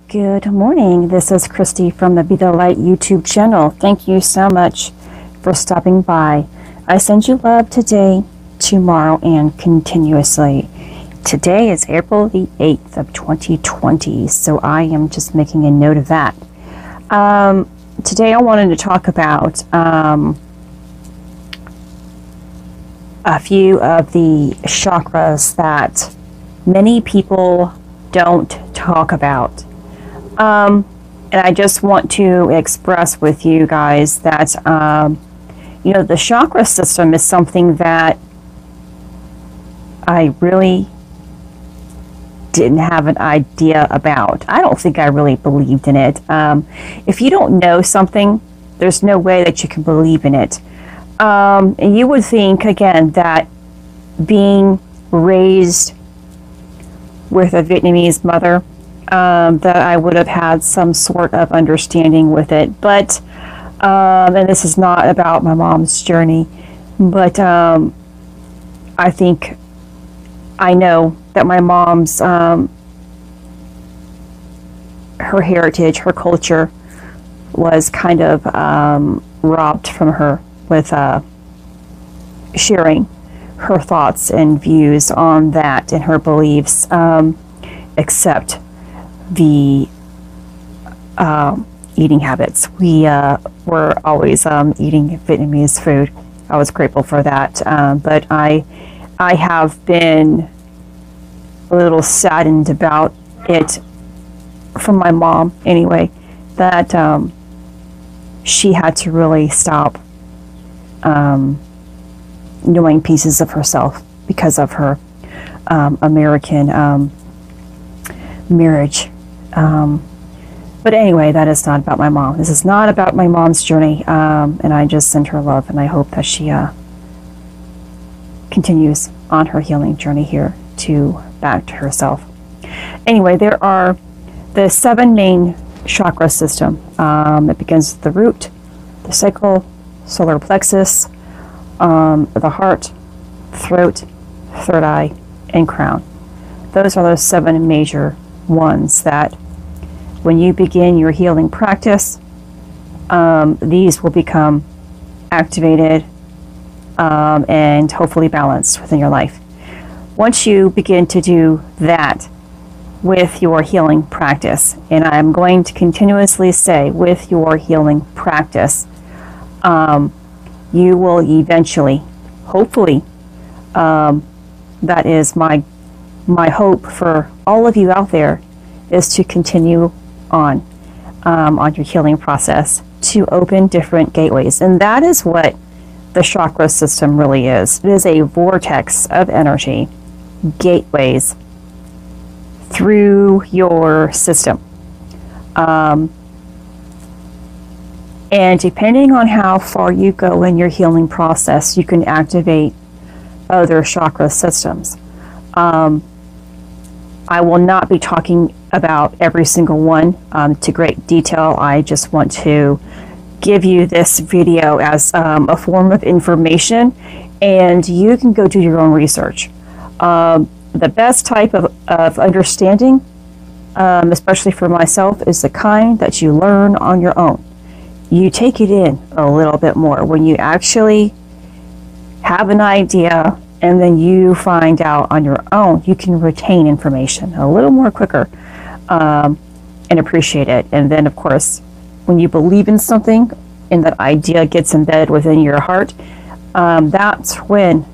Good morning. This is Christy from the Be the Light YouTube channel. Thank you so much for stopping by. I send you love today, tomorrow, and continuously. Today is April the 8th of 2020, so I am just making a note of that. Today I wanted to talk about a few of the chakras that many people don't talk about. And I just want to express with you guys that, you know, the chakra system is something that I really didn't have an idea about. I don't think I really believed in it. If you don't know something, there's no way that you can believe in it. And you would think, again, that being raised with a Vietnamese mother, that I would have had some sort of understanding with it. But, and this is not about my mom's journey, but I think I know that my mom's, her heritage, her culture was kind of robbed from her with sharing her thoughts and views on that and her beliefs, except the eating habits. We were always eating Vietnamese food. I was grateful for that, but I have been a little saddened about it from my mom anyway, that she had to really stop knowing pieces of herself because of her American marriage. But anyway, that is not about my mom. This is not about my mom's journey, and I just send her love, and I hope that she continues on her healing journey here to back to herself. Anyway, there are the 7 main chakra system. It begins with the root, the sacral, solar plexus, the heart, throat, third eye, and crown. Those are those 7 major ones that when you begin your healing practice, these will become activated and hopefully balanced within your life. Once you begin to do that with your healing practice, and I'm going to continuously say with your healing practice, you will eventually, hopefully, that is my hope for all of you out there, is to continue on your healing process, to open different gateways. And that is what the chakra system really is. It is a vortex of energy, gateways through your system. And depending on how far you go in your healing process, you can activate other chakra systems. I will not be talking about every single one to great detail. I just want to give you this video as a form of information, and you can go do your own research. The best type of understanding, especially for myself, is the kind that you learn on your own. You take it in a little bit more when you actually have an idea, and then you find out on your own. You can retain information a little more quicker and appreciate it. And then, of course, when you believe in something and that idea gets embedded within your heart, that's when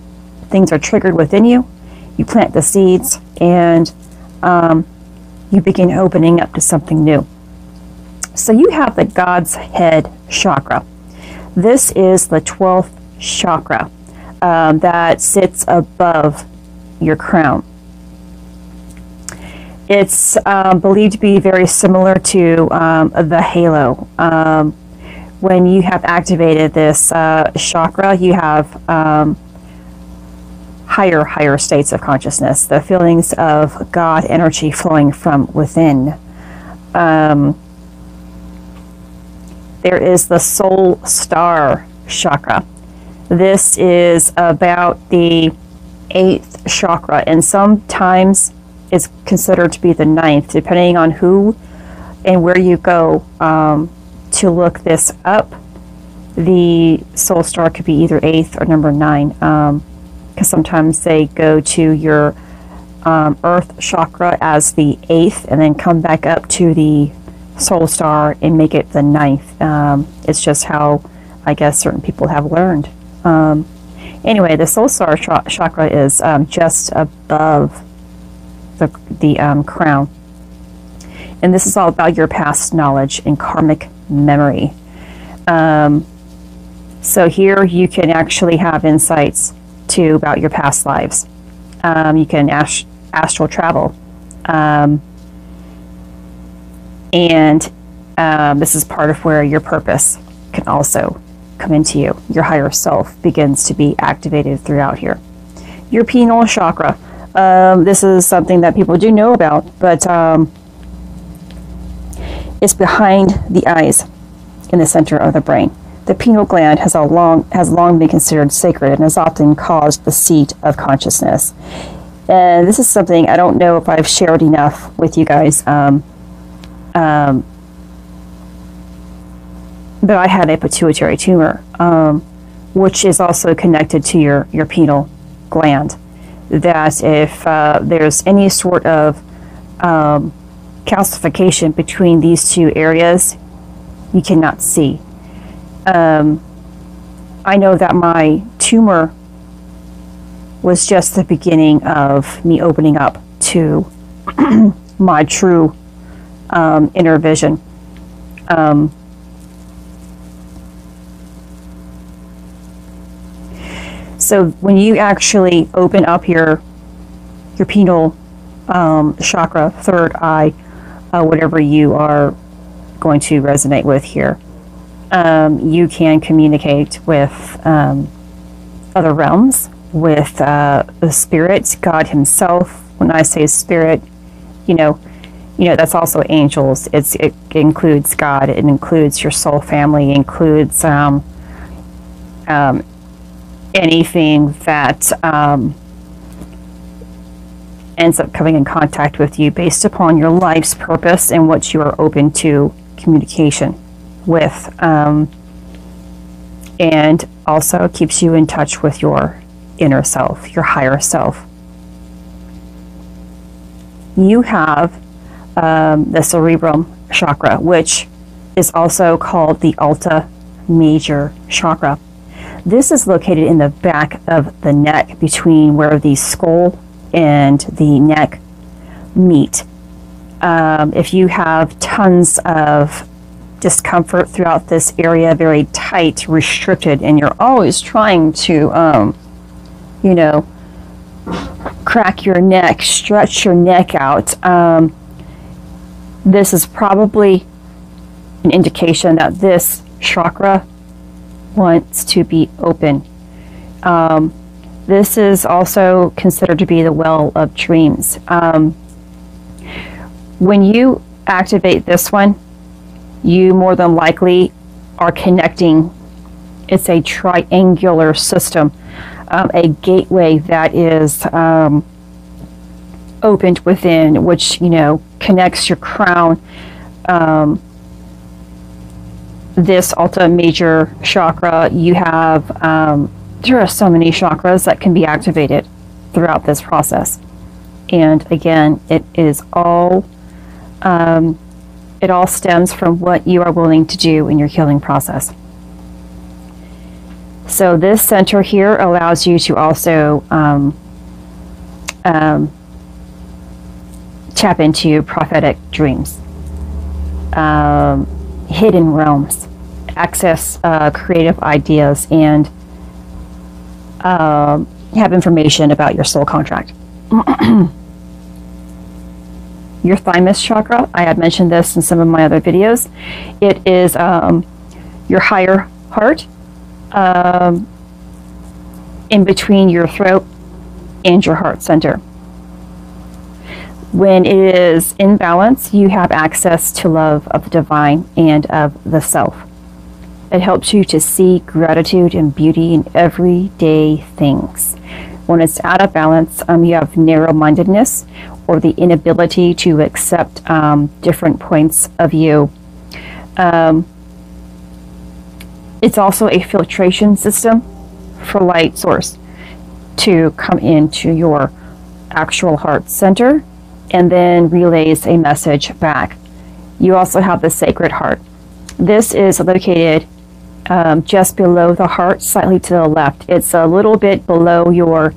things are triggered within you. You plant the seeds, and you begin opening up to something new. So you have the God's head chakra. This is the 12th chakra that sits above your crown. It's believed to be very similar to the halo. When you have activated this chakra, you have higher states of consciousness, the feelings of God energy flowing from within. There is the soul star chakra. This is about the 8th chakra, and sometimes it's considered to be the 9th, depending on who and where you go to look this up, the soul star could be either 8th or number 9, because sometimes they go to your earth chakra as the 8th and then come back up to the soul star and make it the 9th. It's just how I guess certain people have learned. Anyway, the soul star chakra is just above the crown, and this is all about your past knowledge and karmic memory. So here you can actually have insights too about your past lives. You can astral travel, and this is part of where your purpose can also come into you. Your higher self begins to be activated throughout here. Your pineal chakra. This is something that people do know about, but it's behind the eyes in the center of the brain. The pineal gland has long been considered sacred and has often caused the seat of consciousness. And this is something I don't know if I've shared enough with you guys. But I had a pituitary tumor, which is also connected to your pineal gland. That if there's any sort of calcification between these two areas, you cannot see. I know that my tumor was just the beginning of me opening up to my true inner vision. So when you actually open up your pineal chakra, third eye, whatever you are going to resonate with here, you can communicate with other realms, with the spirit, God Himself. When I say spirit, you know that's also angels. It includes God. It includes your soul family. It includes anything that ends up coming in contact with you based upon your life's purpose and what you are open to communication with, and also keeps you in touch with your inner self, your higher self. You have the cerebrum chakra, which is also called the Alta Major Chakra. This is located in the back of the neck, between where the skull and the neck meet. If you have tons of discomfort throughout this area, very tight, restricted, and you're always trying to, crack your neck, stretch your neck out, this is probably an indication that this chakra wants to be open. This is also considered to be the well of dreams. When you activate this one, you more than likely are connecting. It's a triangular system, a gateway that is opened within, which connects your crown. This Alta Major Chakra, you have, there are so many chakras that can be activated throughout this process. And again, it all stems from what you are willing to do in your healing process. So this center here allows you to also tap into prophetic dreams, hidden realms, access creative ideas, and have information about your soul contract. Your Thymus Chakra, I had mentioned this in some of my other videos. It is your higher heart, in between your throat and your heart center. When it is in balance, you have access to love of the divine and of the self. It helps you to see gratitude and beauty in everyday things. When it's out of balance, you have narrow-mindedness, or the inability to accept different points of view. It's also a filtration system for light source to come into your actual heart center and then relays a message back. You also have the sacred heart. This is located just below the heart, slightly to the left. It's a little bit below your,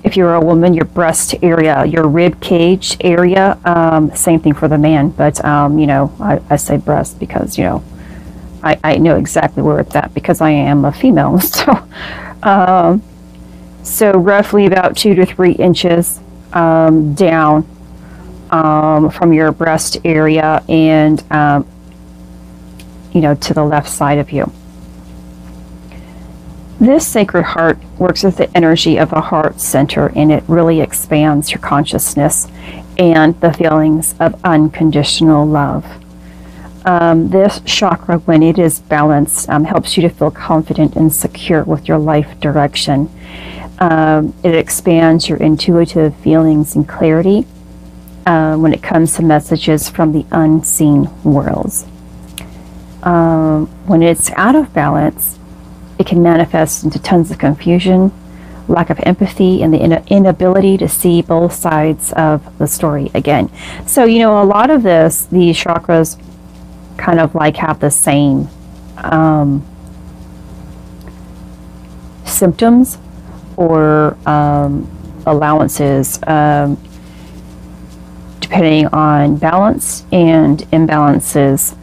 if you're a woman, your breast area, your rib cage area. Same thing for the man, but you know, I say breast because, you know, I know exactly where it's at because I am a female. So roughly about 2 to 3 inches down from your breast area and you know, to the left side of you. This sacred heart works with the energy of the heart center, and it really expands your consciousness and the feelings of unconditional love. This chakra, when it is balanced, helps you to feel confident and secure with your life direction. It expands your intuitive feelings and clarity when it comes to messages from the unseen worlds. When it's out of balance, it can manifest into tons of confusion, lack of empathy, and the inability to see both sides of the story again. So, you know, a lot of these chakras kind of like have the same symptoms or allowances depending on balance and imbalances.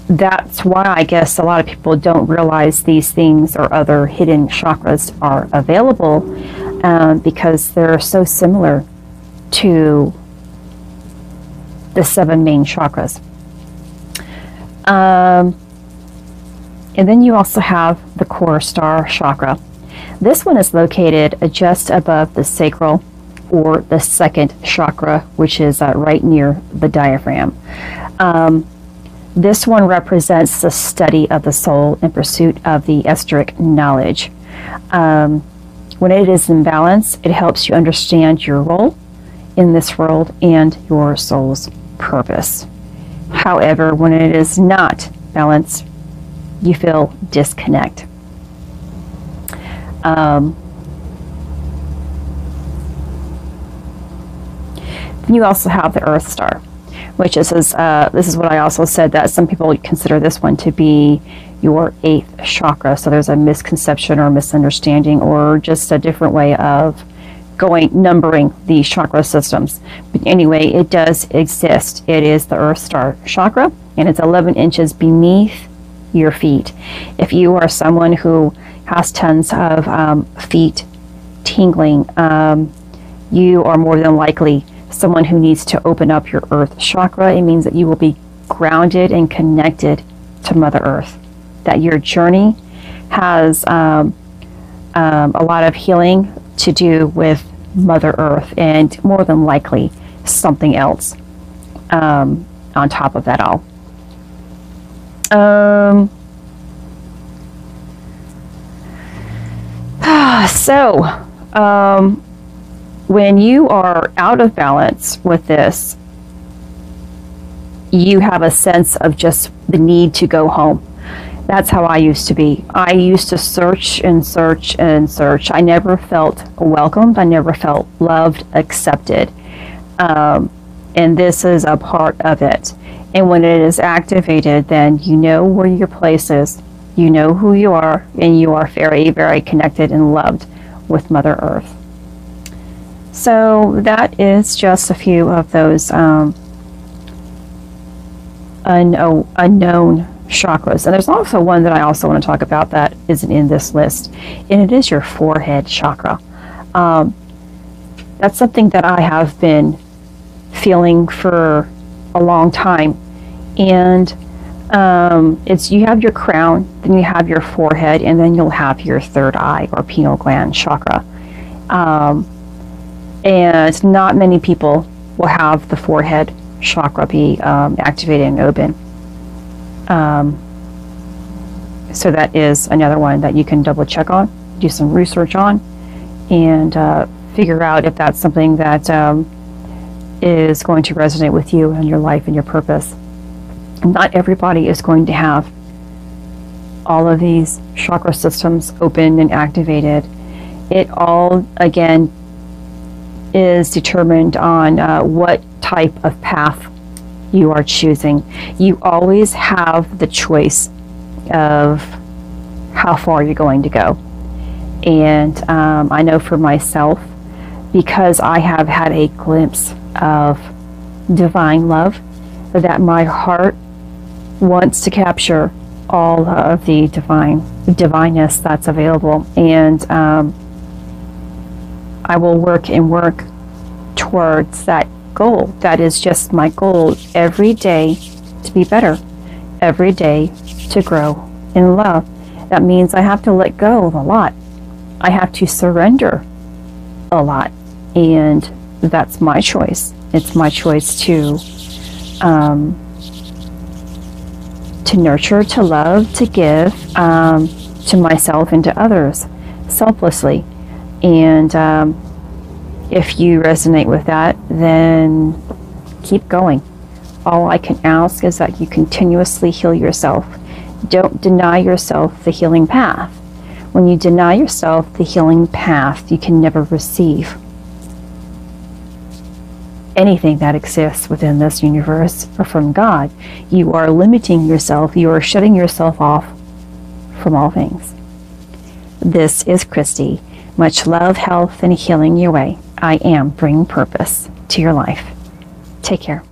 That's why I guess a lot of people don't realize these things or other hidden chakras are available, because they're so similar to the 7 main chakras. And then you also have the core star chakra. This one is located just above the sacral, or the second chakra, which is right near the diaphragm. This one represents the study of the soul in pursuit of the esoteric knowledge. When it is in balance, it helps you understand your role in this world and your soul's purpose. However, when it is not balanced, you feel disconnect. Then you also have the Earth Star, which is this is what I also said, that some people consider this one to be your 8th chakra. So there's a misconception or misunderstanding, or just a different way of numbering these chakra systems. But anyway, it does exist. It is the Earth Star chakra, and it's 11 inches beneath your feet. If you are someone who has tons of feet tingling, you are more than likely someone who needs to open up your Earth chakra. It means that you will be grounded and connected to Mother Earth, that your journey has a lot of healing to do with Mother Earth, and more than likely something else on top of that all. When you are out of balance with this, you have a sense of just the need to go home. That's how I used to be. I used to search and search and search. I never felt welcomed. I never felt loved, accepted. And this is a part of it. And when it is activated, then you know where your place is. You know who you are, and you are very, very connected and loved with Mother Earth. So that is just a few of those unknown chakras. And there's also one that I also want to talk about that isn't in this list, and it is your forehead chakra. That's something that I have been feeling for a long time, and it's, you have your crown, then you have your forehead, and then you'll have your third eye or pineal gland chakra. And not many people will have the forehead chakra be activated and open. So that is another one that you can double check on, do some research on, and figure out if that's something that is going to resonate with you and your life and your purpose. Not everybody is going to have all of these chakra systems open and activated. It all, again, is determined on what type of path you are choosing. You always have the choice of how far you're going to go. And I know for myself, because I have had a glimpse of divine love, that my heart wants to capture all of the divineness that's available. And I will work towards that goal. That is just my goal every day, to be better, every day to grow in love. That means I have to let go of a lot. I have to surrender a lot, and that's my choice. It's my choice to nurture, to love, to give to myself and to others selflessly. And if you resonate with that, then keep going. All I can ask is that you continuously heal yourself. Don't deny yourself the healing path. When you deny yourself the healing path, you can never receive anything that exists within this universe or from God. You are limiting yourself. You are shutting yourself off from all things. This is Christy. Much love, health, and healing your way. I am bringing purpose to your life. Take care.